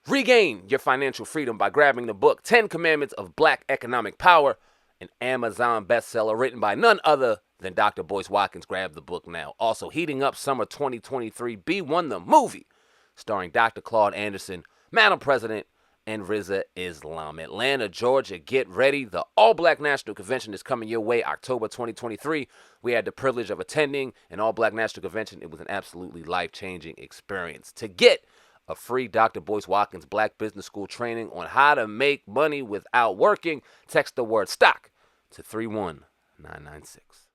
Regain your financial freedom by grabbing the book 10 Commandments of Black Economic Power, an Amazon bestseller written by none other than Dr. Boyce Watkins. Grab the book now. Also, heating up summer 2023, B1 the movie, starring Dr. Claude Anderson, Madam President, and Riza Islam. Atlanta, Georgia, get ready. The All-Black National Convention is coming your way October 2023. We had the privilege of attending an All-Black National Convention. It was an absolutely life-changing experience. To get a free Dr. Boyce Watkins Black Business School training on how to make money without working, text the word STOCK to 31996.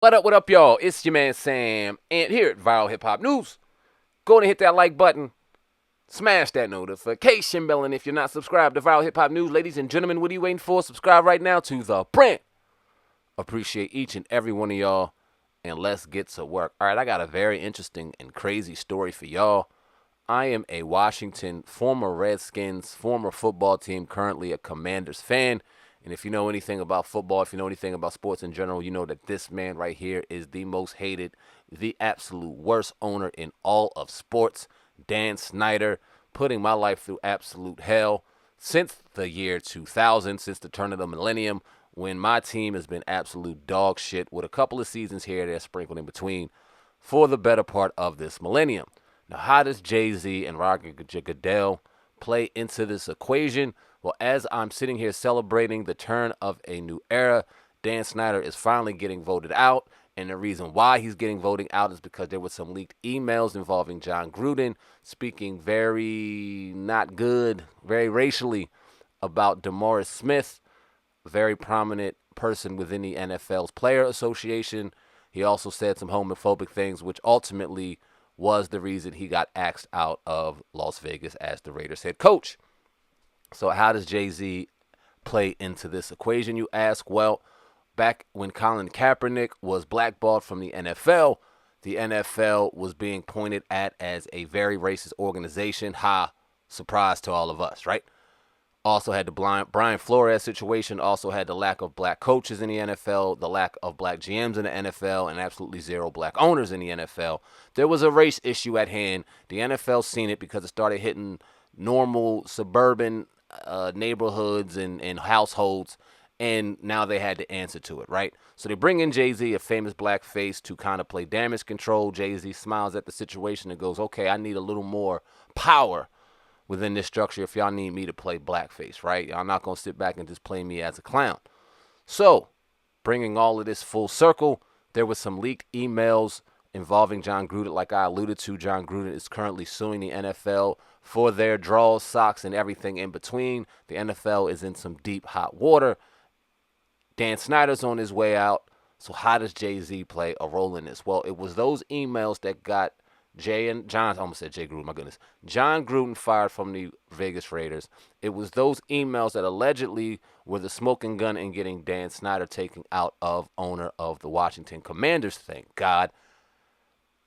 What up, y'all? It's your man Sam, and here at Viral Hip Hop News. Go and hit that like button. Smash that notification bell, and if you're not subscribed to Viral Hip Hop News, ladies and gentlemen, what are you waiting for? Subscribe right now to the brand. Appreciate each and every one of y'all, and let's get to work. All right, I got a very interesting and crazy story for y'all. I am a Washington, former Redskins, former football team, currently a Commanders fan. And if you know anything about football, if you know anything about sports in general, you know that this man right here is the most hated, the absolute worst owner in all of sports. Dan Snyder, putting my life through absolute hell since the year 2000, since the turn of the millennium, when my team has been absolute dog shit with a couple of seasons here and there sprinkled in between for the better part of this millennium. Now, how does Jayz and Roc Goodell play into this equation? Well, as I'm sitting here celebrating the turn of a new era, Dan Snyder is finally getting voted out. And the reason why he's getting voted out is because there were some leaked emails involving Jon Gruden speaking very not good, very racially about DeMaurice Smith, a very prominent person within the NFL's Player Association. He also said some homophobic things, which ultimately was the reason he got axed out of Las Vegas as the Raiders head coach. So how does Jayz play into this equation, you ask? Well, back when Colin Kaepernick was blackballed from the NFL was being pointed at as a very racist organization. Ha, surprise to all of us, right? Also had the Brian Flores situation, also had the lack of black coaches in the NFL, the lack of black GMs in the NFL, and absolutely zero black owners in the NFL. There was a race issue at hand. The NFL seen it because it started hitting normal suburban neighborhoods and households, and now they had to answer to it, right? So they bring in Jayz, a famous black face, to kind of play damage control. Jayz smiles at the situation and goes, okay, I need a little more power within this structure if y'all need me to play blackface, right? Y'all not going to sit back and just play me as a clown. So, bringing all of this full circle, there was some leaked emails involving Jon Gruden. Like I alluded to, Jon Gruden is currently suing the NFL for their draws, socks, and everything in between. The NFL is in some deep, hot water. Dan Snyder's on his way out. So how does Jayz play a role in this? Well, it was those emails that got Jon Gruden fired from the Vegas Raiders. It was those emails that allegedly were the smoking gun in getting Dan Snyder taken out of owner of the Washington Commanders, thank God.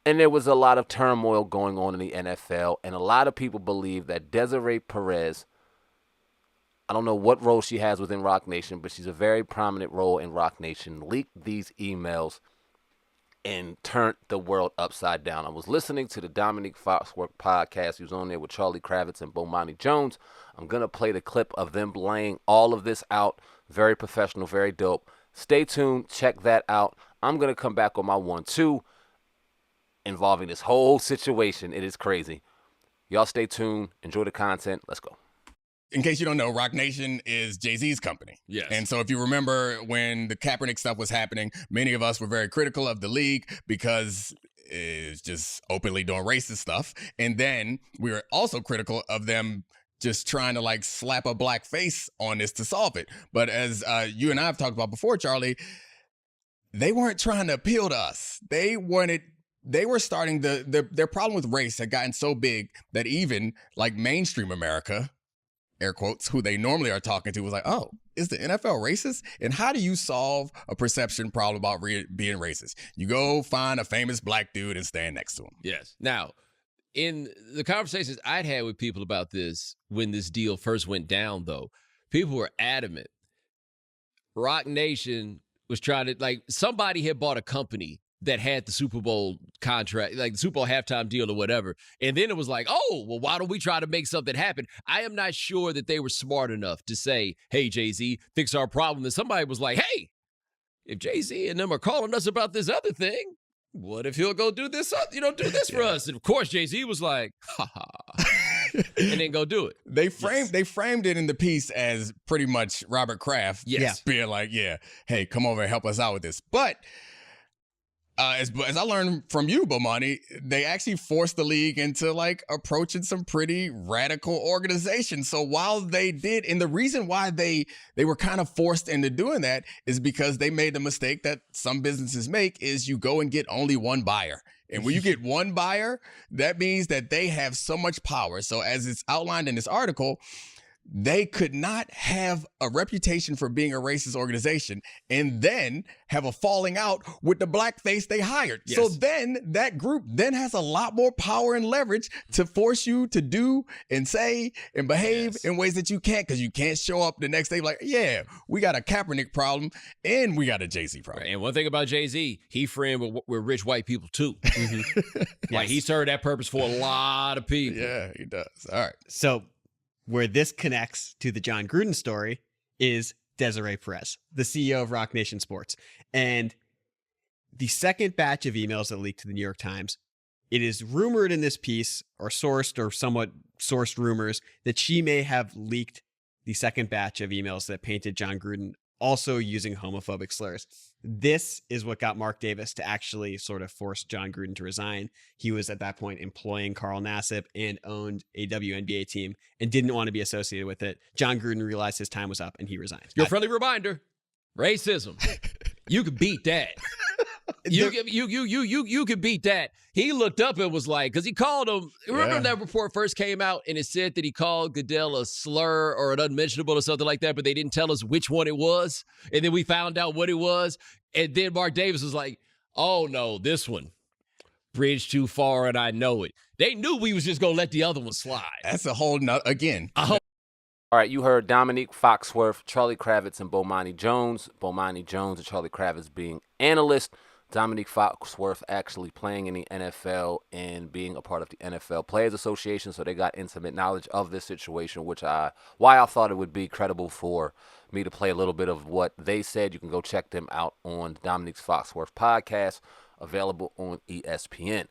And there was a lot of turmoil going on in the NFL, and a lot of people believe that Desiree Perez, I don't know what role she has within Roc Nation, but she's a very prominent role in Roc Nation, leaked these emails and turned the world upside down. I was listening to the Dominique Foxworth podcast. He was on there with Charlie Kravitz and Bomani Jones. I'm going to play the clip of them laying all of this out. Very professional, very dope. Stay tuned. Check that out. I'm going to come back on my 1-2 involving this whole situation. It is crazy. Y'all stay tuned. Enjoy the content. Let's go. In case you don't know, Roc Nation is Jay-Z's company. Yes. And so if you remember when the Kaepernick stuff was happening, many of us were very critical of the league because it's just openly doing racist stuff. And then we were also critical of them just trying to like slap a black face on this to solve it. But as you and I have talked about before, Charlie, they weren't trying to appeal to us. They were starting their problem with race had gotten so big that even like mainstream America, air quotes, who they normally are talking to, was like, oh, is the NFL racist? And how do you solve a perception problem about being racist? You go find a famous black dude and stand next to him. Yes. Now, in the conversations I'd had with people about this when this deal first went down, though, people were adamant. Roc Nation was trying to, like, somebody had bought a company that had the Super Bowl contract, like the Super Bowl halftime deal or whatever. And then it was like, oh, well, why don't we try to make something happen? I am not sure that they were smart enough to say, hey, Jay-Z, fix our problem. And somebody was like, hey, if Jay-Z and them are calling us about this other thing, what if he'll go do this, do this for us? And of course, Jay-Z was like, ha ha. And then go do it. They framed it in the piece as pretty much Robert Kraft being like, hey, come over and help us out with this. But as I learned from you, Bomani, they actually forced the league into like approaching some pretty radical organizations. So while they did, and the reason why they were kind of forced into doing that is because they made the mistake that some businesses make is you go and get only one buyer. And when you get one buyer, that means that they have so much power. So as it's outlined in this article, they could not have a reputation for being a racist organization and then have a falling out with the blackface they hired. Yes. So then that group then has a lot more power and leverage to force you to do and say and behave in ways that you can't, because you can't show up the next day like, yeah, we got a Kaepernick problem and we got a Jay-Z problem. Right. And one thing about Jay-Z, he friend with rich white people too. Mm-hmm. Like he served that purpose for a lot of people. Yeah, he does. All right. So where this connects to the John Gruden story is Desiree Perez, the CEO of Roc Nation Sports. And the second batch of emails that leaked to the New York Times, it is rumored in this piece, or sourced or somewhat sourced rumors, that she may have leaked the second batch of emails that painted John Gruden also using homophobic slurs. This is what got Mark Davis to actually sort of force John Gruden to resign. He was at that point employing Carl Nassib and owned a WNBA team and didn't want to be associated with it. John Gruden realized his time was up and he resigned. Your friendly reminder, racism. You could beat that. You could beat that. He looked up and was like, because he called him. Remember that report first came out and it said that he called Goodell a slur or an unmentionable or something like that, but they didn't tell us which one it was. And then we found out what it was. And then Mark Davis was like, oh no, this one. Bridge too far and I know it. They knew we was just going to let the other one slide. That's a whole nother, again. All right, you heard Dominique Foxworth, Charlie Kravitz, and Bomani Jones. Bomani Jones and Charlie Kravitz being analysts. Dominique Foxworth actually playing in the NFL and being a part of the NFL Players Association, so they got intimate knowledge of this situation, why I thought it would be credible for me to play a little bit of what they said. You can go check them out on Dominique Foxworth podcast, available on ESPN.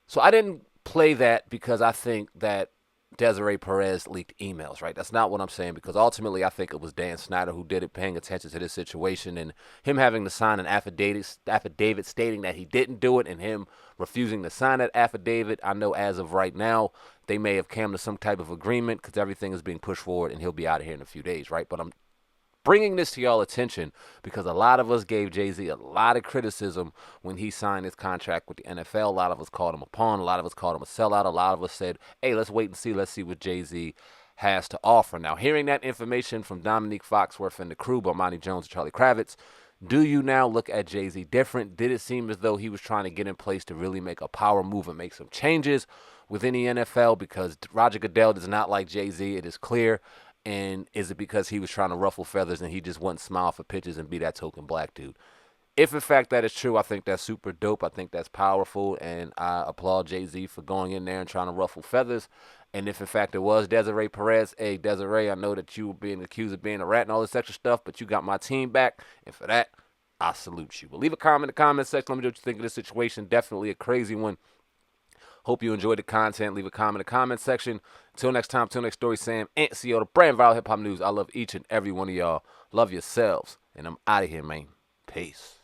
So I didn't play that because I think that Desiree Perez leaked emails, right? That's not what I'm saying, because ultimately I think it was Dan Snyder who did it, paying attention to this situation, and him having to sign an affidavit stating that he didn't do it, and him refusing to sign that affidavit. I know as of right now, they may have come to some type of agreement because everything is being pushed forward and he'll be out of here in a few days, right? But I'm bringing this to y'all attention because a lot of us gave Jay-Z a lot of criticism when he signed his contract with the NFL. A lot of us called him a pawn. A lot of us called him a sellout. A lot of us said, hey, let's wait and see. Let's see what Jay-Z has to offer. Now, hearing that information from Dominique Foxworth and the crew, Bomani Jones and Charlie Kravitz, do you now look at Jay-Z different? Did it seem as though he was trying to get in place to really make a power move and make some changes within the NFL? Because Roger Goodell does not like Jay-Z. It is clear. And is it because he was trying to ruffle feathers and he just wouldn't smile for pitches and be that token black dude? If, in fact, that is true, I think that's super dope. I think that's powerful, and I applaud Jay-Z for going in there and trying to ruffle feathers. And if, in fact, it was Desiree Perez, hey, Desiree, I know that you were being accused of being a rat and all this extra stuff, but you got my team back, and for that, I salute you. But leave a comment in the comment section. Let me know what you think of this situation. Definitely a crazy one. Hope you enjoyed the content. Leave a comment in the comment section. Until next time, till next story, Sam, and CEO, the brand viral hip hop news. I love each and every one of y'all. Love yourselves. And I'm out of here, man. Peace.